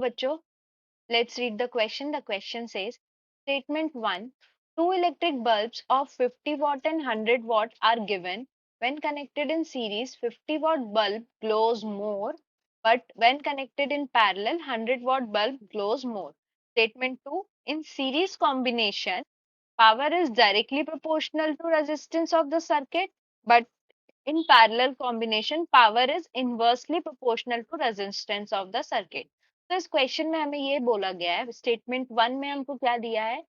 बच्चों, let's read the question. The question says, Statement 1. Two electric bulbs of 50 watt and 100 watt are given. When connected in series, 50 watt bulb glows more, but when connected in parallel, 100 watt bulb glows more. Statement 2. In series combination, power is directly proportional to resistance of the circuit, but in parallel combination, power is inversely proportional to resistance of the circuit. तो इस question में हमें ये बोला गया है, statement one में हमको क्या दिया है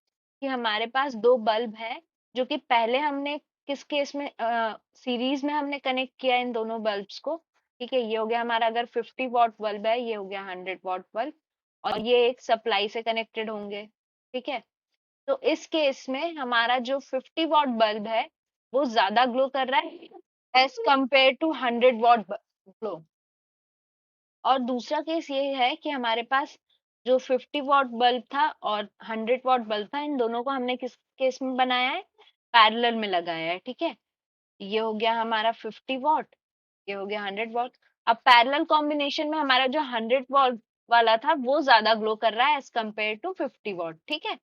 कि हमारे पास दो बल्ब है जो कि पहले हमने किस केस में सीरीज में हमने कनेक्ट किया इन दोनों बल्ब्स को। ठीक है, ये हो गया हमारा, अगर 50 वॉट बल्ब है, ये हो गया 100 वॉट बल्ब, और ये एक सप्लाई से कनेक्टेड होंगे। ठीक है, तो इस केस में हमारा जो 50 वॉट बल्ब है वो ज्यादा ग्लो कर रहा है as compare to 100 watt glow. और दूसरा केस ये है कि हमारे पास जो 50 वॉट बल्ब था और 100 वॉट बल्ब था, इन दोनों को हमने किस केस में बनाया है, पैरेलल में लगाया है। ठीक है, ये हो गया हमारा 50 वॉट, ये हो गया 100 वॉट। अब पैरेलल कॉम्बिनेशन में हमारा जो 100 वॉट वाला था वो ज्यादा ग्लो कर रहा है एज कंपेयर टू 50 वॉट। ठीक है,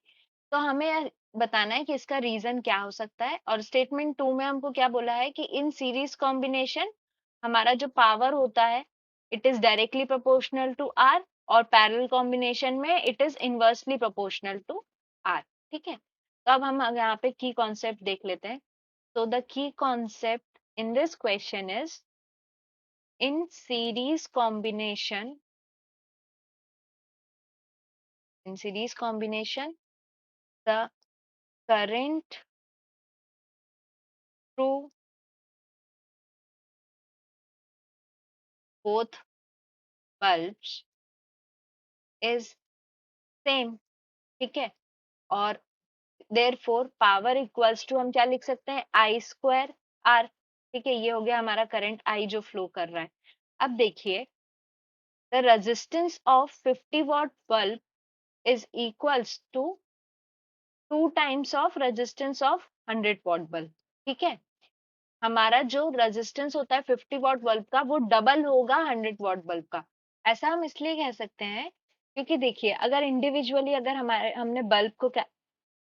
तो हमें बताना है कि इसका रीजन क्या हो सकता है। और स्टेटमेंट टू में हमको क्या बोला है कि इन सीरीज कॉम्बिनेशन हमारा जो पावर होता है it is directly proportional to R, और पैरेलल कॉम्बिनेशन में it is inversely proportional to R. ठीक है, तो अब हम यहाँ पे की कॉन्सेप्ट देख लेते हैं। so the key concept in this question is, in series combination, the current through both bulbs is same। ठीक है, और therefore पावर इक्वल्स टू हम क्या लिख सकते हैं, आई स्क्वायर आर। ठीक है, ये हो गया हमारा करंट आई जो फ्लो कर रहा है। अब देखिए, the resistance of 50 watt bulb is equals to 2 times of resistance of 100 watt bulb. ठीक है, हमारा जो रेजिस्टेंस होता है 50 वॉट बल्ब का वो डबल होगा 100 वॉट बल्ब का। ऐसा हम इसलिए कह सकते हैं क्योंकि देखिए, अगर इंडिविजुअली अगर हमारे हमने बल्ब को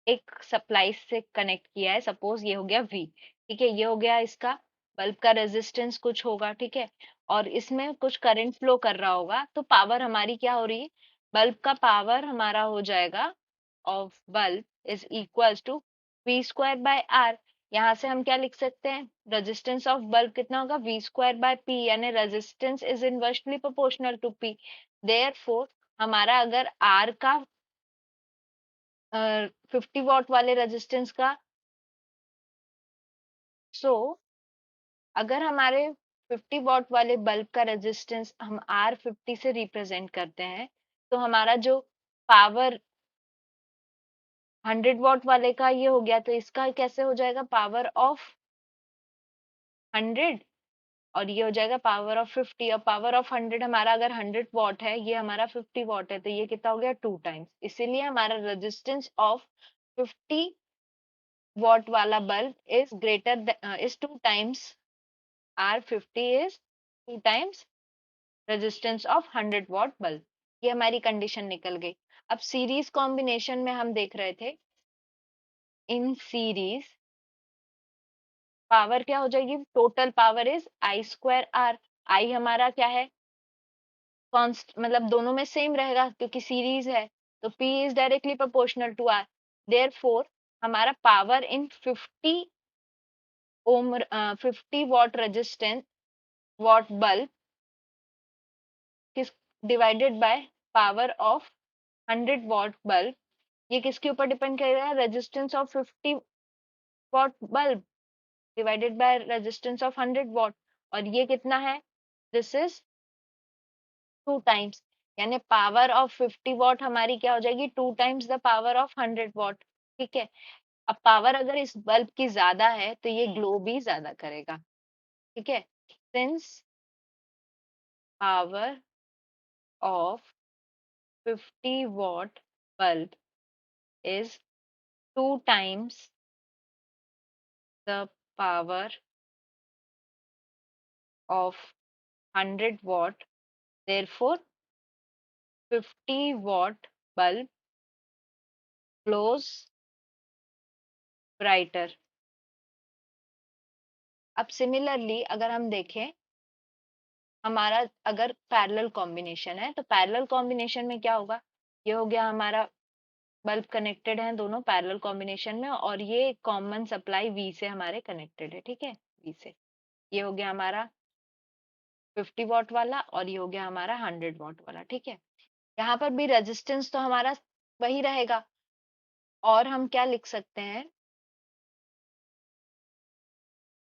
एक सप्लाई से कनेक्ट किया है, सपोज ये हो गया V। ठीक है, ये हो गया इसका बल्ब का रेजिस्टेंस कुछ होगा। ठीक है, और इसमें कुछ करंट फ्लो कर रहा होगा, तो पावर हमारी क्या हो रही है, बल्ब का पावर हमारा हो जाएगा of bulb is equals to V square by R. यहाँ से हम क्या लिख सकते हैं, रेजिस्टेंस ऑफ बल्ब कितना होगा, V स्क्वायर बाय P, यानी resistance is inversely proportional to P। Therefore हमारा अगर R का 50 वॉट वाले रेजिस्टेंस का, सो अगर हमारे 50 वॉट वाले बल्ब का रेजिस्टेंस हम R50 से रिप्रेजेंट करते हैं, तो हमारा जो पावर 100 वॉट वाले का ये हो गया, तो इसका कैसे हो जाएगा, पावर ऑफ 100, और ये हो जाएगा पावर ऑफ 50। और पावर ऑफ 100 हमारा अगर 100 वॉट है, ये हमारा 50 वॉट है, तो ये कितना हो गया, 2 टाइम्स। इसीलिए हमारा रेजिस्टेंस ऑफ 50 वॉट वाला bulb is greater is 2 times, R50 is 2 times resistance of 100 watt bulb। ये हमारी कंडीशन निकल गई। अब सीरीज कॉम्बिनेशन में हम देख रहे थे, इन सीरीज पावर क्या हो जाएगी, total power is I square R. I हमारा क्या है, कॉन्स्ट, मतलब दोनों में सेम रहेगा क्योंकि सीरीज है, तो P is directly proportional to R. Therefore हमारा power in 50 ohm 50 watt resistance watt bulb किस divided by power of 100 watt bulb, ये किसके ऊपर डिपेंड करेगा, resistance of 50 watt bulb divided by resistance of 100 watt. और ये कितना है, दिस इज 2 टाइम्स, यानी पावर ऑफ 50 वॉट हमारी क्या हो जाएगी, 2 times the power of 100 watt. ठीक है, अब पावर अगर इस बल्ब की ज्यादा है तो ये ग्लो भी ज्यादा करेगा। ठीक है, since power of 50 watt bulb is 2 times the power of 100 watt, therefore 50 watt bulb glows brighter. अब सिमिलरली अगर हम देखें, हमारा अगर पैरेलल कॉम्बिनेशन है तो पैरेलल कॉम्बिनेशन में क्या होगा, ये हो गया हमारा बल्ब कनेक्टेड है दोनों पैरेलल कॉम्बिनेशन में, और ये कॉमन सप्लाई वी से हमारे कनेक्टेड है, ठीक है, वी से। ये हो गया हमारा 50 वॉट वाला और ये हो गया हमारा 100 वॉट वाला, ठीक है। यहाँ पर भी रेजिस्टेंस तो हमारा वही रहेगा, और हम क्या लिख सकते हैं,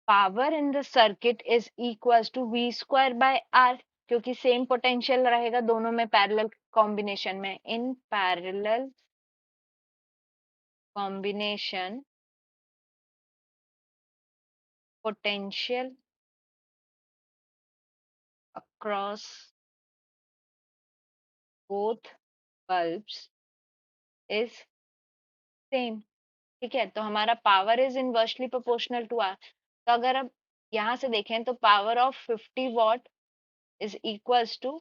power in the circuit is equals to V square by R, क्योंकि सेम पोटेंशियल रहेगा दोनों में पैरेलल कॉम्बिनेशन में। In parallel combination potential across both bulbs is same, ठीक है। तो हमारा power is inversely proportional to R. तो अगर अब यहाँ से देखें तो power of 50 watt is equals to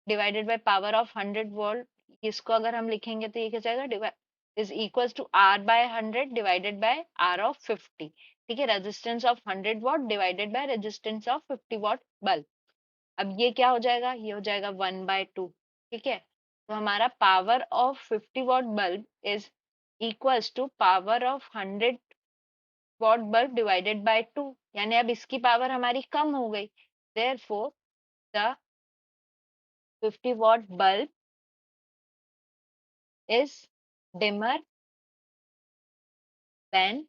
divided by power of 100 watt, इसको अगर हम लिखेंगे तो ये क्या जाएगा, is equals to R by 100 divided by R of 50, ठीक है। Resistance of 100 watt divided by resistance of 50 watt bulb. अब ये क्या हो जाएगा, ये हो जाएगा 1/2, ठीक है। तो हमारा power of 50 watt bulb is equals to power of 100 watt bulb divided by 2, यानी अब इसकी पावर हमारी कम हो गई। Therefore the 50 watt bulb is dimmer than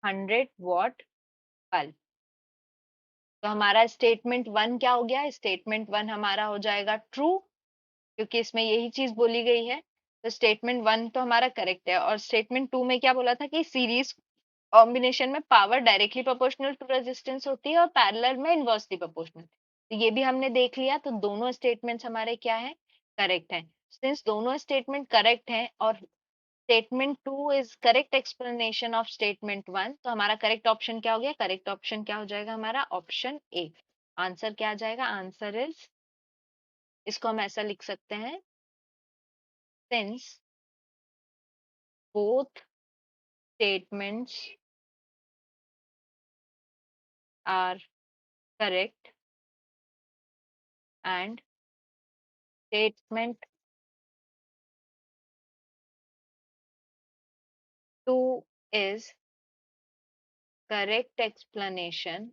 100 watt bulb. तो हमारा स्टेटमेंट 1 क्या हो गया, स्टेटमेंट 1 हमारा हो जाएगा ट्रू, क्योंकि इसमें यही चीज बोली गई है। तो स्टेटमेंट 1 तो हमारा करेक्ट है। और स्टेटमेंट 2 में क्या बोला था कि सीरीज कॉम्बिनेशन में power directly proportional to resistance होती है और पैरेलल में इनवर्सली प्रोपोर्शनल। तो ये भी हमने देख लिया, तो दोनों स्टेटमेंट्स हमारे क्या है, करेक्ट हैं। सिंस दोनों स्टेटमेंट करेक्ट हैं और statement 2 is correct explanation of statement 1, तो हमारा करेक्ट ऑप्शन क्या हो गया, करेक्ट ऑप्शन क्या हो जाएगा हमारा, ऑप्शन ए। आंसर क्या आ जाएगा, आंसर इज, इसको हम ऐसा लिख सकते हैं, since both statements are correct and statement 2 is correct explanation,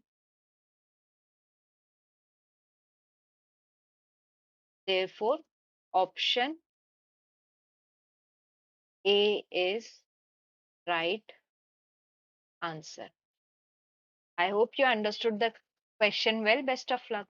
therefore option A is right answer. I hope you understood the question well. Best of luck.